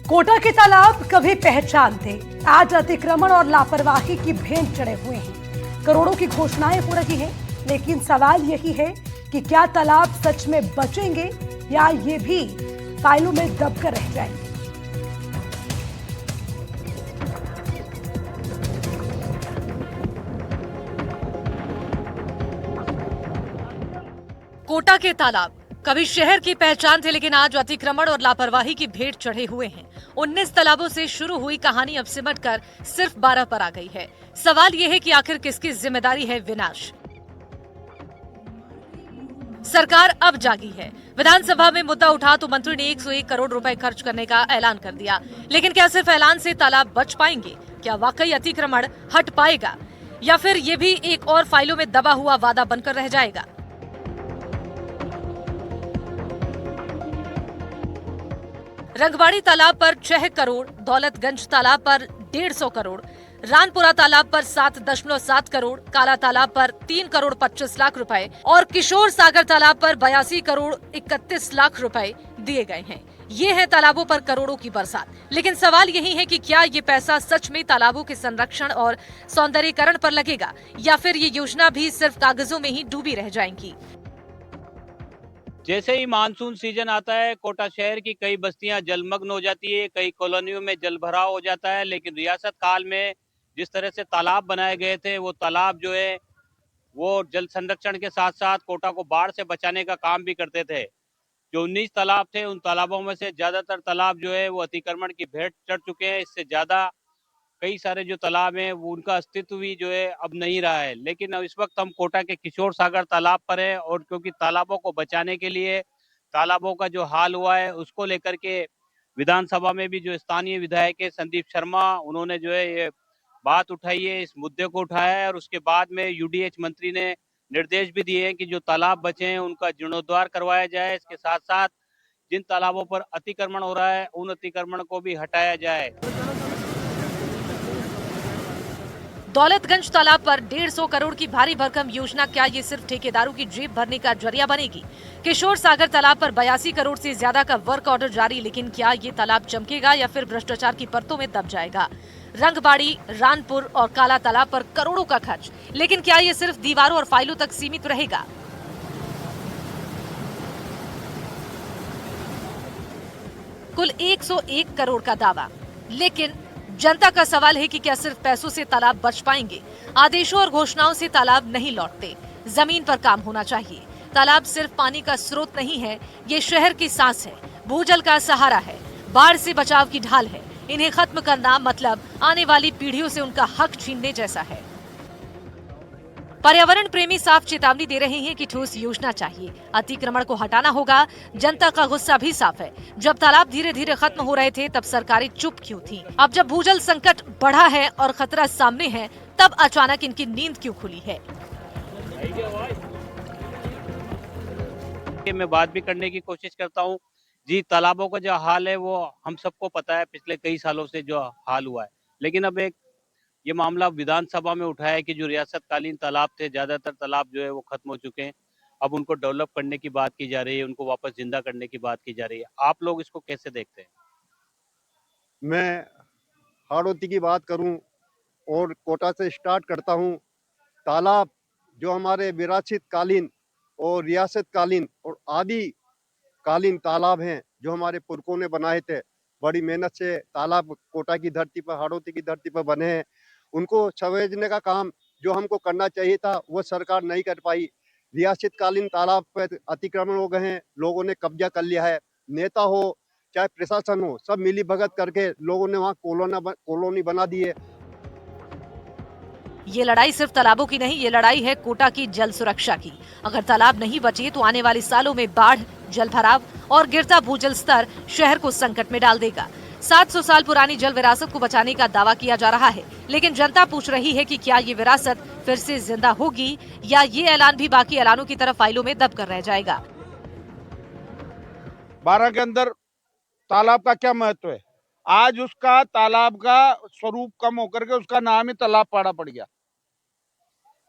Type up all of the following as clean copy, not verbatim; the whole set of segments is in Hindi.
कोटा के तालाब कभी पहचान थे, आज अतिक्रमण और लापरवाही की भेंट चढ़े हुए हैं। करोड़ों की घोषणाएं हो रही हैं, लेकिन सवाल यही है कि क्या तालाब सच में बचेंगे या ये भी फाइलों में दबकर रह जाएंगे। कोटा के तालाब कभी शहर की पहचान थे, लेकिन आज अतिक्रमण और लापरवाही की भेंट चढ़े हुए हैं। 19 तालाबों से शुरू हुई कहानी अब सिमटकर सिर्फ 12 पर आ गई है। सवाल यह है कि आखिर किसकी जिम्मेदारी है विनाश। सरकार अब जागी है। विधानसभा में मुद्दा उठा तो मंत्री ने 101 करोड़ रुपए खर्च करने का ऐलान कर दिया, लेकिन क्या सिर्फ ऐलान से तालाब बच पाएंगे? क्या वाकई अतिक्रमण हट पाएगा या फिर ये भी एक और फाइलों में दबा हुआ वादा बनकर रह जाएगा? रंगबाड़ी तालाब पर 6 करोड़, दौलतगंज तालाब पर 150 करोड़, रानपुरा तालाब पर 7.7 करोड़, काला तालाब पर 3 करोड़ 25 लाख रुपए और किशोर सागर तालाब पर 82 करोड़ 31 लाख रुपए दिए गए हैं। ये है तालाबों पर करोड़ों की बरसात। लेकिन सवाल यही है कि क्या ये पैसा सच में तालाबों के संरक्षण और सौंदर्यीकरण पर लगेगा या फिर ये योजना भी सिर्फ कागजों में ही डूबी रह जाएंगी। जैसे ही मानसून सीजन आता है, कोटा शहर की कई बस्तियां जलमग्न हो जाती है, कई कॉलोनियों में जल भराव हो जाता है। लेकिन रियासत काल में जिस तरह से तालाब बनाए गए थे, वो तालाब जो है वो जल संरक्षण के साथ साथ कोटा को बाढ़ से बचाने का काम भी करते थे। जो 19 तालाब थे, उन तालाबों में से ज्यादातर तालाब जो है वो अतिक्रमण की भेंट चढ़ चुके हैं। इससे ज्यादा कई सारे जो तालाब हैं वो उनका अस्तित्व भी जो है अब नहीं रहा है। लेकिन अब इस वक्त हम कोटा के किशोर सागर तालाब पर हैं, और क्योंकि तालाबों को बचाने के लिए तालाबों का जो हाल हुआ है उसको लेकर के विधानसभा में भी जो स्थानीय विधायक है संदीप शर्मा, उन्होंने जो है ये बात उठाई है, इस मुद्दे को उठाया है। और उसके बाद में यूडीएच मंत्री ने निर्देश भी दिए हैं कि जो तालाब बचे हैं उनका जीर्णोद्धार करवाया जाए। इसके साथ साथ जिन तालाबों पर अतिक्रमण हो रहा है उन अतिक्रमण को भी हटाया जाए। दौलतगंज तालाब पर 150 करोड़ की भारी भरकम योजना, क्या ये सिर्फ ठेकेदारों की जेब भरने का जरिया बनेगी? किशोर सागर तालाब पर 82 करोड़ से ज्यादा का वर्क ऑर्डर जारी, लेकिन क्या ये तालाब चमकेगा या फिर भ्रष्टाचार की परतों में दब जाएगा? रंगबाड़ी, रानपुर और काला तालाब पर करोड़ों का खर्च, लेकिन क्या ये सिर्फ दीवारों और फाइलों तक सीमित रहेगा? कुल 101 करोड़ का दावा, लेकिन जनता का सवाल है कि क्या सिर्फ पैसों से तालाब बच पाएंगे? आदेशों और घोषणाओं से तालाब नहीं लौटते, जमीन पर काम होना चाहिए। तालाब सिर्फ पानी का स्रोत नहीं है, ये शहर की सांस है, भूजल का सहारा है, बाढ़ से बचाव की ढाल है। इन्हें खत्म करना मतलब आने वाली पीढ़ियों से उनका हक छीनने जैसा है। पर्यावरण प्रेमी साफ चेतावनी दे रहे हैं कि ठोस योजना चाहिए, अतिक्रमण को हटाना होगा। जनता का गुस्सा भी साफ है। जब तालाब धीरे धीरे खत्म हो रहे थे तब सरकारें चुप क्यों थीं? अब जब भूजल संकट बढ़ा है और खतरा सामने है, तब अचानक इनकी नींद क्यों खुली है? मैं बात भी करने की कोशिश करता हूँ जी। तालाबों का जो हाल है वो हम सबको पता है, पिछले कई सालों से जो हाल हुआ है। लेकिन अब एक ये मामला विधानसभा में उठाया है कि जो रियासतकालीन तालाब थे, ज्यादातर तालाब जो है वो खत्म हो चुके हैं। अब उनको डेवलप करने की बात की जा रही है, उनको वापस जिंदा करने की बात की जा रही है। आप लोग इसको कैसे देखते हैं? मैं हाड़ौती की बात करूं और कोटा से स्टार्ट करता हूं। तालाब जो हमारे विरासत कालीन और रियासत कालीन और आदि कालीन तालाब हैं, जो हमारे पुरखों ने बनाए थे, बड़ी मेहनत से तालाब कोटा की धरती पर, हाड़ौती की धरती पर बने हैं। उनको सवेजने का काम जो हमको करना चाहिए था वो सरकार नहीं कर पाई। रियासत कालीन तालाब पर अतिक्रमण हो गए हैं, लोगों ने कब्जा कर लिया है। नेता हो चाहे प्रशासन हो, सब मिली भगत करके लोगों ने वहाँ कॉलोनी बना दी है। ये लड़ाई सिर्फ तालाबों की नहीं, ये लड़ाई है कोटा की जल सुरक्षा की। अगर तालाब नहीं बचे तो आने वाले सालों में बाढ़, जल भराव और गिरता भूजल स्तर शहर को संकट में डाल देगा। 700 साल पुरानी जल विरासत को बचाने का दावा किया जा रहा है, लेकिन जनता पूछ रही है कि क्या ये विरासत फिर से जिंदा होगी या ये ऐलान भी बाकी ऐलानों की तरह फाइलों में दब कर रह जाएगा। 12 के अंदर तालाब का क्या महत्व है? आज उसका तालाब का स्वरूप कम होकर के उसका नाम ही तालाब पाड़ा पड़ गया।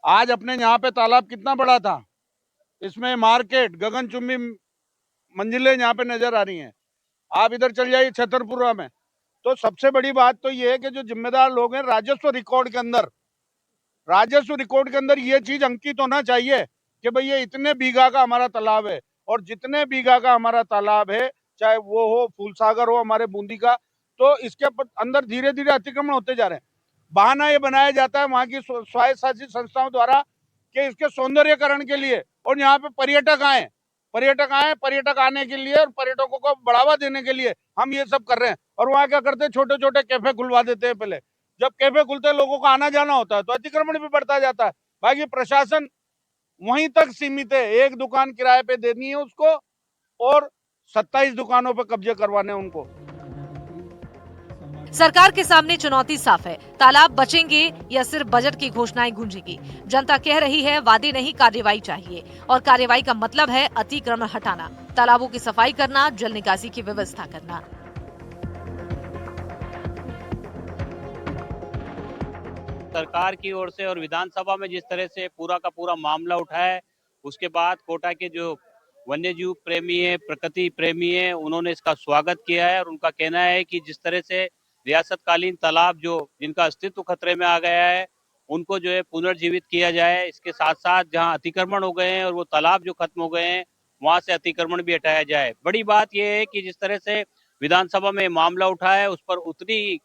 आज अपने यहाँ पे तालाब कितना बड़ा था, इसमें मार्केट, गगनचुंबी मंजिलें यहाँ पे नजर आ रही हैं। आप इधर चल जाइए छतरपुरा में, तो सबसे बड़ी बात तो ये है कि जो जिम्मेदार लोग हैं, राजस्व रिकॉर्ड ये चीज अंकित होना चाहिए कि भाई ये इतने बीघा का हमारा तालाब है, और जितने बीघा का हमारा तालाब है, चाहे वो हो फूलसागर हो हमारे बूंदी का, तो इसके अंदर धीरे धीरे अतिक्रमण होते जा रहे हैं। बहाना ये बनाया जाता है वहां की स्वायत्त शासित संस्थाओं द्वारा कि इसके सौंदर्यकरण के लिए, और यहाँ पे पर्यटक आए, पर्यटक आने के लिए और पर्यटकों को बढ़ावा देने के लिए हम ये सब कर रहे हैं। और वहाँ क्या करते हैं, छोटे छोटे कैफे खुलवा देते हैं। पहले जब कैफे खुलते हैं, लोगों का आना जाना होता है, तो अतिक्रमण भी बढ़ता जाता है। बाकी प्रशासन वहीं तक सीमित है, एक दुकान किराए पे देनी है उसको, और 27 दुकानों पे कब्जे करवाने हैं उनको। सरकार के सामने चुनौती साफ है, तालाब बचेंगे या सिर्फ बजट की घोषणाएं गूंजेगी। जनता कह रही है वादे नहीं, कार्रवाई चाहिए, और कार्रवाई का मतलब है अतिक्रमण हटाना, तालाबों की सफाई करना, जल निकासी की व्यवस्था करना। सरकार की ओर से और विधानसभा में जिस तरह से पूरा का पूरा मामला उठा है, उसके बाद कोटा के जो वन्यजीव प्रेमी है, प्रकृति प्रेमी है, उन्होंने इसका स्वागत किया है। और उनका कहना है कि जिस तरह से रियासतकालीन तालाब जो जिनका अस्तित्व खतरे में आ गया है, उनको जो है पुनर्जीवित किया जाए। इसके साथ साथ जहां अतिक्रमण हो गए हैं और वो तालाब जो खत्म हो गए हैं, वहां से अतिक्रमण भी हटाया जाए। बड़ी बात यह है कि जिस तरह से विधानसभा में मामला उठा है, उस पर उतनी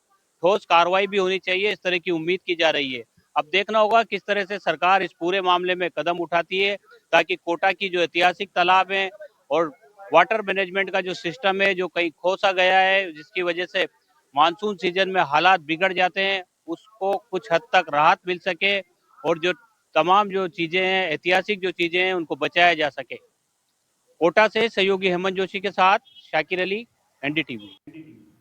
ठोस कार्रवाई भी होनी चाहिए, इस तरह की उम्मीद की जा रही है। अब देखना होगा किस तरह से सरकार इस पूरे मामले में कदम उठाती है, ताकि कोटा की जो ऐतिहासिक तालाब है और वाटर मैनेजमेंट का जो सिस्टम है, जो कहीं खोसा गया है, जिसकी वजह से मानसून सीजन में हालात बिगड़ जाते हैं, उसको कुछ हद तक राहत मिल सके, और जो तमाम जो चीजें हैं, ऐतिहासिक जो चीजें हैं, उनको बचाया जा सके। कोटा से सहयोगी हेमंत जोशी के साथ शाकिर अली, एनडीटीवी।